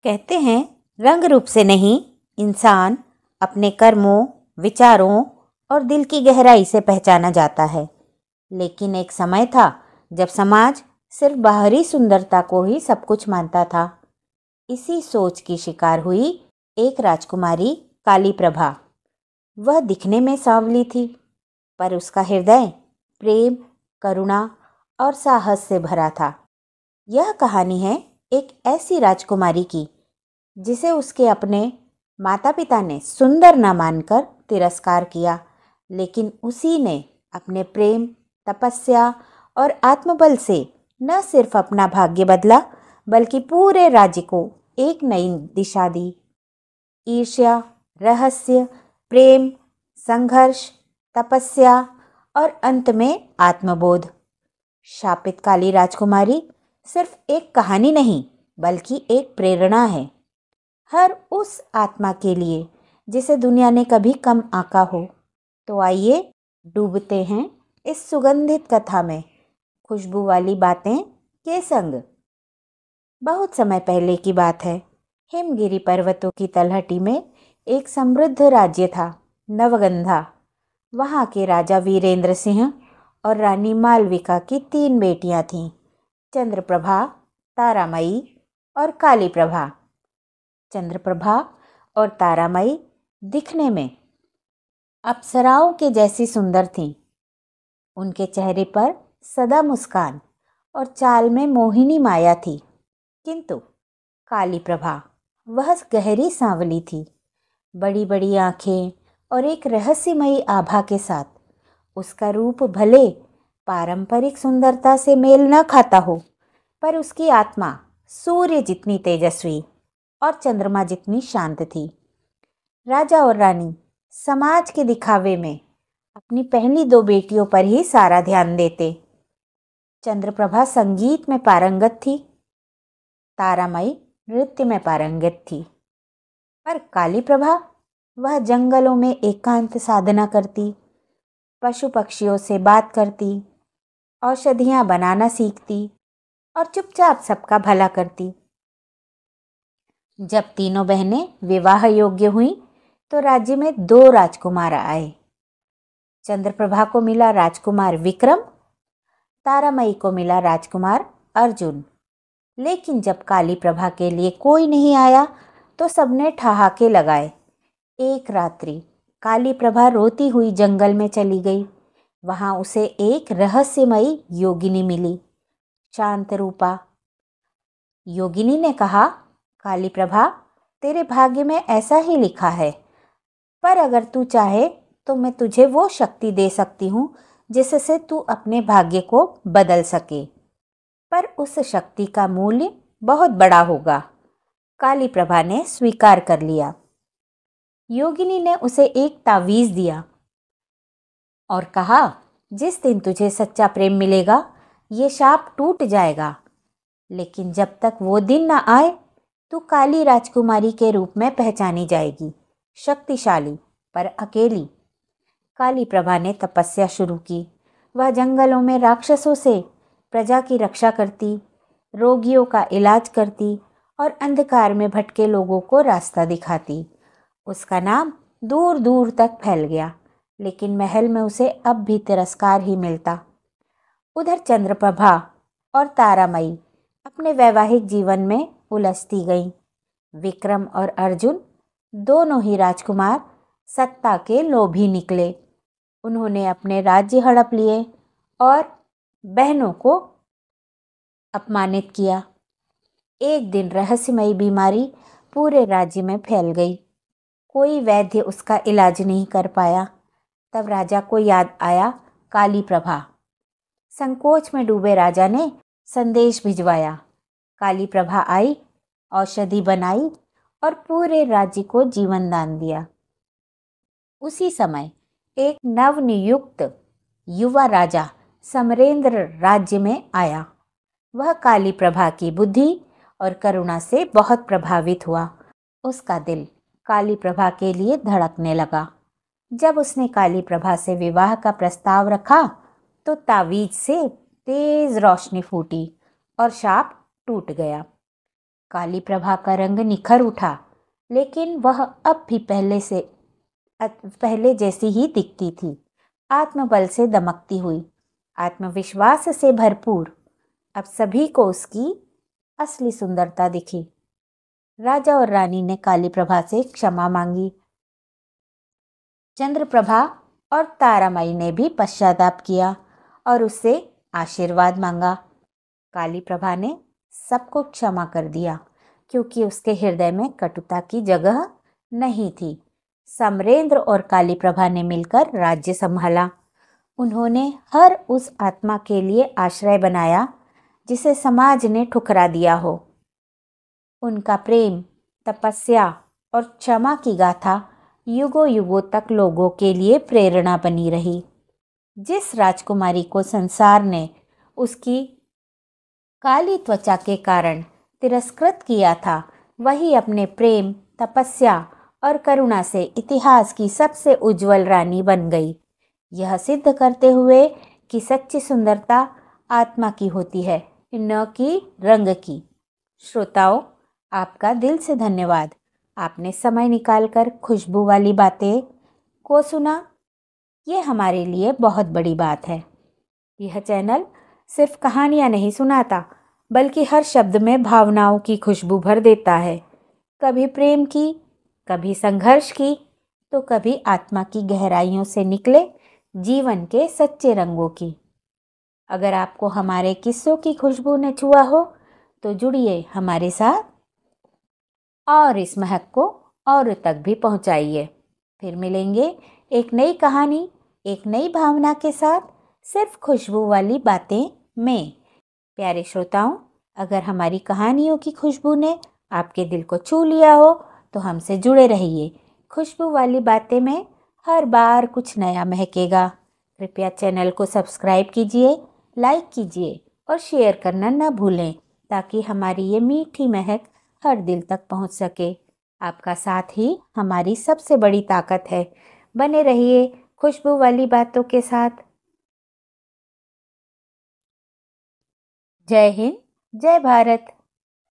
कहते हैं रंग रूप से नहीं, इंसान अपने कर्मों, विचारों और दिल की गहराई से पहचाना जाता है। लेकिन एक समय था जब समाज सिर्फ बाहरी सुंदरता को ही सब कुछ मानता था। इसी सोच की शिकार हुई एक राजकुमारी काली प्रभा। वह दिखने में सांवली थी, पर उसका हृदय प्रेम, करुणा और साहस से भरा था। यह कहानी है एक ऐसी राजकुमारी की जिसे उसके अपने माता पिता ने सुंदर न मानकर तिरस्कार किया, लेकिन उसी ने अपने प्रेम, तपस्या और आत्मबल से न सिर्फ अपना भाग्य बदला, बल्कि पूरे राज्य को एक नई दिशा दी। ईर्ष्या, रहस्य, प्रेम, संघर्ष, तपस्या और अंत में आत्मबोध। शापित काली राजकुमारी सिर्फ एक कहानी नहीं, बल्कि एक प्रेरणा है, हर उस आत्मा के लिए जिसे दुनिया ने कभी कम आंका हो। तो आइए डूबते हैं इस सुगंधित कथा में, खुशबू वाली बातें के संग। बहुत समय पहले की बात है। हिमगिरी पर्वतों की तलहटी में एक समृद्ध राज्य था, नवगंधा। वहाँ के राजा वीरेंद्र सिंह और रानी मालविका की 3 बेटियां थीं, चंद्रप्रभा, तारामयी और काली प्रभा। चंद्रप्रभा और तारामयी दिखने में अप्सराओं के जैसी सुंदर थीं। उनके चेहरे पर सदा मुस्कान और चाल में मोहिनी माया थी। किंतु काली प्रभा, वह गहरी सांवली थी, बड़ी बड़ी आंखें और एक रहस्यमयी आभा के साथ। उसका रूप भले पारंपरिक सुंदरता से मेल न खाता हो, पर उसकी आत्मा सूर्य जितनी तेजस्वी और चंद्रमा जितनी शांत थी। राजा और रानी समाज के दिखावे में अपनी पहली 2 बेटियों पर ही सारा ध्यान देते। चंद्रप्रभा संगीत में पारंगत थी, तारामयी नृत्य में पारंगत थी, पर काली प्रभा, वह जंगलों में एकांत साधना करती, पशु पक्षियों से बात करती, औषधियां बनाना सीखती और चुपचाप सबका भला करती। जब तीनों बहनें विवाह योग्य हुईं, तो राज्य में 2 राजकुमार आए। चंद्रप्रभा को मिला राजकुमार विक्रम, तारामयी को मिला राजकुमार अर्जुन। लेकिन जब काली प्रभा के लिए कोई नहीं आया, तो सबने ठहाके लगाए। एक रात्रि काली प्रभा रोती हुई जंगल में चली गई। वहां उसे एक रहस्यमयी योगिनी मिली, शांत रूपा। योगिनी ने कहा, काली प्रभा, तेरे भाग्य में ऐसा ही लिखा है, पर अगर तू चाहे तो मैं तुझे वो शक्ति दे सकती हूँ जिससे तू अपने भाग्य को बदल सके, पर उस शक्ति का मूल्य बहुत बड़ा होगा। काली प्रभा ने स्वीकार कर लिया। योगिनी ने उसे एक तावीज दिया और कहा, जिस दिन तुझे सच्चा प्रेम मिलेगा, ये शाप टूट जाएगा। लेकिन जब तक वो दिन ना आए, तू काली राजकुमारी के रूप में पहचानी जाएगी, शक्तिशाली पर अकेली। काली प्रभा ने तपस्या शुरू की। वह जंगलों में राक्षसों से प्रजा की रक्षा करती, रोगियों का इलाज करती और अंधकार में भटके लोगों को रास्ता दिखाती। उसका नाम दूर दूर तक फैल गया, लेकिन महल में उसे अब भी तिरस्कार ही मिलता। उधर चंद्रप्रभा और तारामयी अपने वैवाहिक जीवन में उलझती गईं। विक्रम और अर्जुन दोनों ही राजकुमार सत्ता के लोभी निकले। उन्होंने अपने राज्य हड़प लिए और बहनों को अपमानित किया। एक दिन रहस्यमयी बीमारी पूरे राज्य में फैल गई। कोई वैद्य उसका इलाज नहीं कर पाया। तब राजा को याद आया काली प्रभा। संकोच में डूबे राजा ने संदेश भिजवाया। काली प्रभा आई, औषधि बनाई और पूरे राज्य को जीवन दान दिया। उसी समय एक नवनियुक्त युवा राजा समरेंद्र राज्य में आया। वह काली प्रभा की बुद्धि और करुणा से बहुत प्रभावित हुआ। उसका दिल काली प्रभा के लिए धड़कने लगा। जब उसने काली प्रभा से विवाह का प्रस्ताव रखा, तो तावीज से तेज रोशनी फूटी और शाप टूट गया। काली प्रभा का रंग निखर उठा, लेकिन वह अब भी पहले जैसी ही दिखती थी, आत्मबल से दमकती हुई, आत्मविश्वास से भरपूर। अब सभी को उसकी असली सुंदरता दिखी। राजा और रानी ने काली प्रभा से क्षमा मांगी। चंद्रप्रभा और तारामाई ने भी पश्चाताप किया और उससे आशीर्वाद मांगा। काली प्रभा ने सबको क्षमा कर दिया, क्योंकि उसके हृदय में कटुता की जगह नहीं थी। समरेंद्र और काली प्रभा ने मिलकर राज्य संभाला। उन्होंने हर उस आत्मा के लिए आश्रय बनाया जिसे समाज ने ठुकरा दिया हो। उनका प्रेम, तपस्या और क्षमा की गाथा युगों युगों तक लोगों के लिए प्रेरणा बनी रही। जिस राजकुमारी को संसार ने उसकी काली त्वचा के कारण तिरस्कृत किया था, वही अपने प्रेम, तपस्या और करुणा से इतिहास की सबसे उज्जवल रानी बन गई, यह सिद्ध करते हुए कि सच्ची सुंदरता आत्मा की होती है, न कि रंग की। श्रोताओं, आपका दिल से धन्यवाद। आपने समय निकालकर खुशबू वाली बातें को सुना। ये हमारे लिए बहुत बड़ी बात है। यह चैनल सिर्फ कहानियाँ नहीं सुनाता, बल्कि हर शब्द में भावनाओं की खुशबू भर देता है। कभी प्रेम की, कभी संघर्ष की, तो कभी आत्मा की गहराइयों से निकले जीवन के सच्चे रंगों की। अगर आपको हमारे किस्सों की खुशबू ने छुआ हो, तो जुड़िए हमारे साथ और इस महक को और तक भी पहुंचाइए। फिर मिलेंगे एक नई कहानी, एक नई भावना के साथ, सिर्फ खुशबू वाली बातें में। प्यारे श्रोताओं, अगर हमारी कहानियों की खुशबू ने आपके दिल को छू लिया हो, तो हमसे जुड़े रहिए। खुशबू वाली बातें में हर बार कुछ नया महकेगा। कृपया चैनल को सब्सक्राइब कीजिए, लाइक कीजिए और शेयर करना न भूलें, ताकि हमारी ये मीठी महक हर दिल तक पहुंच सके। आपका साथ ही हमारी सबसे बड़ी ताकत है। बने रहिए खुशबू वाली बातों के साथ। जय हिंद, जय भारत।